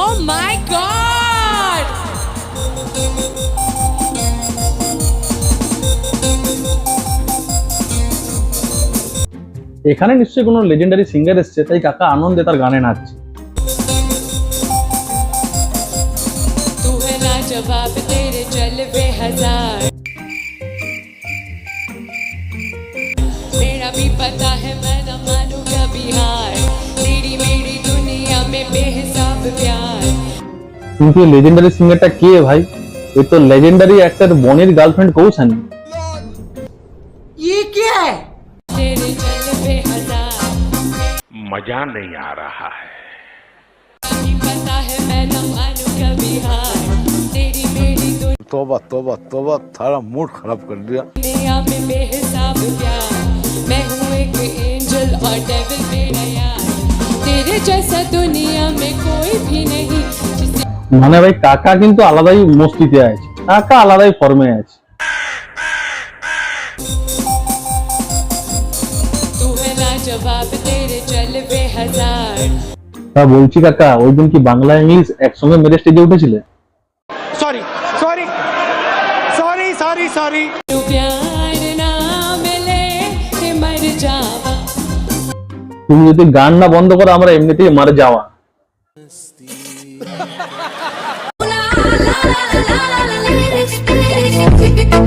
Oh my God! এখানে নিশ্চয়ই কোনো লেজেন্ডারি সিঙ্গার এসছে, তাই কাকা আনন্দে তার গানে নাচছে। तू है लाजवाब तेरे जलवे हजार, मेरा भी पता है मैं न मानूंगा बिहार, तेरी मेरी दुनिया में बेहिसाब प्यार। কিন্তু এই লেজেন্ডারি সিঙ্গারটা কে ভাই? এ তো লেজেন্ডারি অ্যাক্টর বনির গার্লফ্রেন্ড কৌশানী। तेरे जलवे हजार, मजा नहीं आ रहा है। भी पता है मैं न मानूंगा बिहार, तेरी मेरी तौबा तौबा तौबा, थारा मूड खराब कर दिया। दुनिया में बेहिसाब प्यार, मैं हूँ एक एंजल और डेविल मेरा यार, तेरे जैसा दुनिया में कोई भी नहीं जिसे মানে ভাই কাকা কিন্তু আলাদাই মস্তিতে আছে, কাকা আলাদাই ফর্মে আছে। तू है लाजवाब तेरे जलवे हजार। তা বলছি কাকা, ওই দিন কি বাংলা ইংলিশ একসঙ্গে মেরে স্টেজে উঠেছিলে? Sorry sorry sorry sorry sorry तू प्यार ना मिले के मर जावा, তুমি যদি গান না বন্ধ করো আমরা এমনিতেই মারা যাওয়া। la la la la la la la la